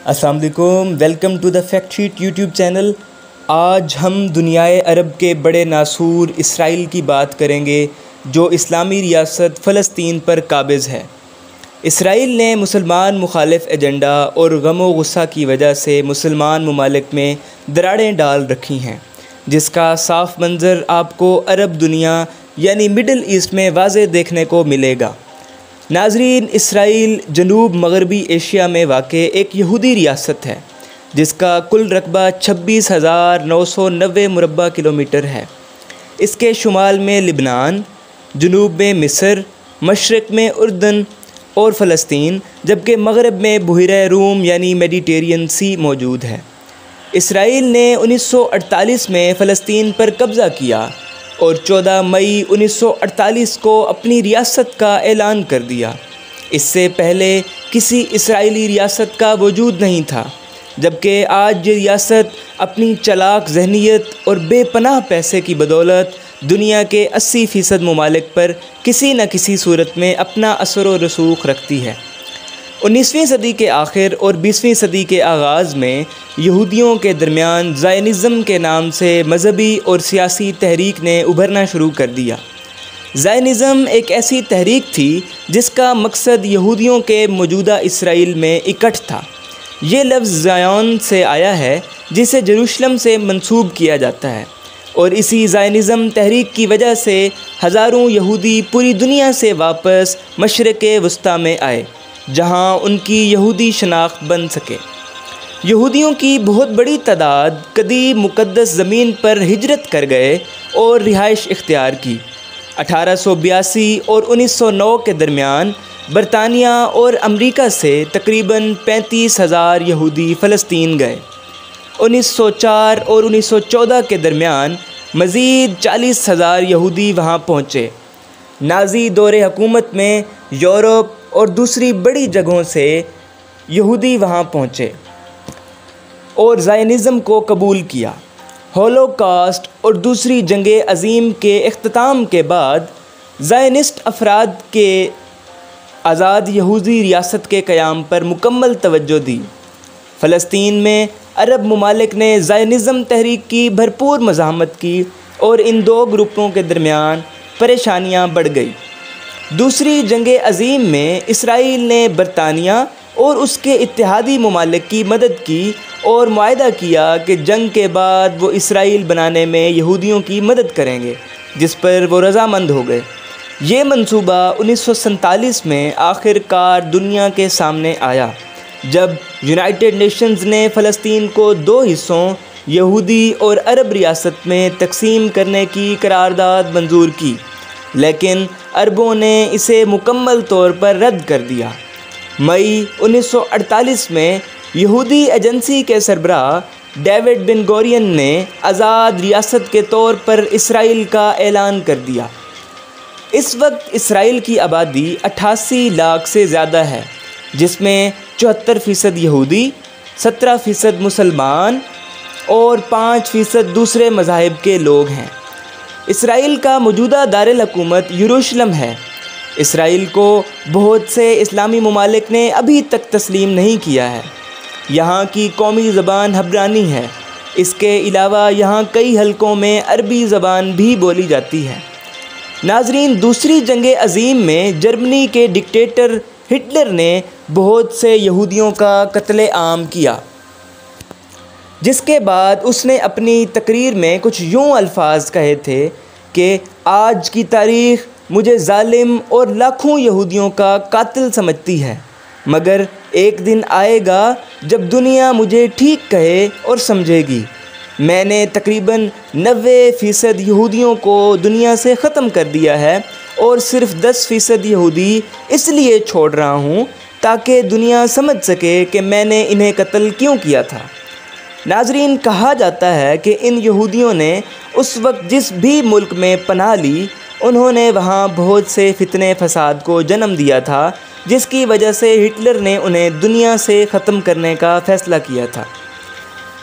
अस्सलाम वालेकुम, welcome to the fact sheet YouTube channel. आज हम दुनियाए अरब के बड़े नासूर इसराइल की बात करेंगे जो इस्लामी रियासत फ़लस्तीन पर काबिज़ है। इसराइल ने मुसलमान मुखालिफ एजेंडा और गम व गुस्सा की वजह से मुसलमान ममालिक में दरारें डाल रखी हैं, जिसका साफ मंज़र आपको अरब दुनिया यानी मिडल ईस्ट में वाज़े देखने को मिलेगा। नाज़रीन, इसराइल जनूब मगरबी एशिया में वाक़े एक यहूदी रियासत है जिसका कुल रकबा 26,990 मुरबा किलोमीटर है। इसके शुमाल में लिबनान, जनूब में मिस्र, मशरक़ में उर्दन और फ़लस्तीन, जबकि मगरब में बहरे रूम यानी मेडिटेरियन सी मौजूद है। इसराइल ने 1948 में फ़लस्तीन पर कब्ज़ा किया और 14 मई 1948 को अपनी रियासत का ऐलान कर दिया। इससे पहले किसी इसराइली रियासत का वजूद नहीं था, जबकि आज ये रियासत अपनी चालाक जहनीत और बेपनाह पैसे की बदौलत दुनिया के 80% ममालिक पर किसी न किसी सूरत में अपना असर व रसूख रखती है। 19वीं सदी के आखिर और 20वीं सदी के आगाज़ में यहूदियों के दरमियान ज़ायनिज़्म के नाम से मजहबी और सियासी तहरीक ने उभरना शुरू कर दिया। ज़ायनिज़्म एक ऐसी तहरीक थी जिसका मकसद यहूदियों के मौजूदा इसराइल में इकट्ठ था। ये लफ्ज़ ज़ायोन से आया है, जिसे जेरूशलम से मंसूब किया जाता है, और इसी ज़ायनिज़्म तहरीक की वजह से हज़ारों यहूदी पूरी दुनिया से वापस मशरिक़ वस्ता में आए, जहाँ उनकी यहूदी शनाख्त बन सके। यहूदियों की बहुत बड़ी तादाद कदीम मुक़द्दस ज़मीन पर हिजरत कर गए और रिहाइश इख्तियार की। 1882 और 1909 के दरमियान बरतानिया और अमरीका से तकरीबन 35,000 यहूदी फ़लस्तीन गए। 1904 और 1914 के दरमियान मज़ीद 40,000 यहूदी वहाँ पहुँचे। नाज़ी दौरे हुकूमत में यूरोप और दूसरी बड़ी जगहों से यहूदी वहाँ पहुँचे और ज़ायनिज़्म को कबूल किया। होलोकॉस्ट और दूसरी जंगे अज़ीम के इख्तिताम के बाद ज़ायनिस्ट अफराद के आज़ाद यहूदी रियासत के क़याम पर मुकम्मल तवज्जो दी। फ़लस्तीन में अरब ममालिक ने ज़ायनिज़्म तहरीक की भरपूर मज़ाहमत की और इन दो ग्रुपों के दरमियान परेशानियाँ बढ़ गई। दूसरी जंगे अज़ीम में इसराइल ने बरतानिया और उसके इत्तेहादी ममालिक की मदद की और मुआहदा किया कि जंग के बाद वो इसराइल बनाने में यहूदियों की मदद करेंगे, जिस पर वो रज़ामंद हो गए। ये मंसूबा 1947 में आखिरकार दुनिया के सामने आया, जब यूनाइटेड नेशंस ने फ़लस्तीन को दो हिस्सों यहूदी और अरब रियासत में तकसीम करने की करारदाद मंजूर की, लेकिन अरबों ने इसे मुकम्मल तौर पर रद्द कर दिया। मई 1948 में यहूदी एजेंसी के सरबराह डेविड बिन गोरियन ने आज़ाद रियासत के तौर पर इसराइल का ऐलान कर दिया। इस वक्त इसराइल की आबादी 88 लाख से ज़्यादा है, जिसमें 74% यहूदी, 17% मुसलमान और 5% दूसरे मज़ाहिब के लोग हैं। इसराइल का मौजूदा दारुल हुकूमत यरूशलेम है। इसराइल को बहुत से इस्लामी ममालिक ने अभी तक तस्लीम नहीं किया है। यहाँ की कौमी ज़बान हब्रानी है। इसके अलावा यहाँ कई हलकों में अरबी ज़बान भी बोली जाती है। नाज़रीन, दूसरी जंगे अज़ीम में जर्मनी के डिक्टेटर हिटलर ने बहुत से यहूदियों का कत्ले आम किया, जिसके बाद उसने अपनी तकरीर में कुछ यूँ अल्फाज कहे थे कि आज की तारीख़ मुझे जालिम और लाखों यहूदियों का कातिल समझती है, मगर एक दिन आएगा जब दुनिया मुझे ठीक कहे और समझेगी। मैंने तकरीबन 90% यहूदियों को दुनिया से ख़त्म कर दिया है और सिर्फ़ 10% यहूदी इसलिए छोड़ रहा हूँ ताकि दुनिया समझ सके कि मैंने इन्हें कत्ल क्यों किया था। नाज़रीन, कहा जाता है कि इन यहूदियों ने उस वक्त जिस भी मुल्क में पनाह ली, उन्होंने वहाँ बहुत से फितने फसाद को जन्म दिया था, जिसकी वजह से हिटलर ने उन्हें दुनिया से ख़त्म करने का फ़ैसला किया था।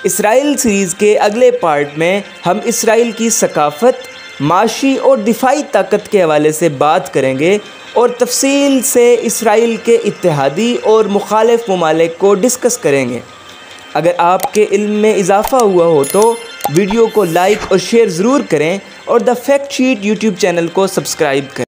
इसराइल सीरीज़ के अगले पार्ट में हम इसराइल की सकाफ़त, माशी और दिफाई ताकत के हवाले से बात करेंगे और तफसील से इसराइल के इत्तेहादी और मुखालिफ ममालिक को डिस्कस करेंगे। अगर आपके इल्म में इजाफ़ा हुआ हो तो वीडियो को लाइक और शेयर ज़रूर करें और the fact sheet YouTube channel को सब्सक्राइब करें।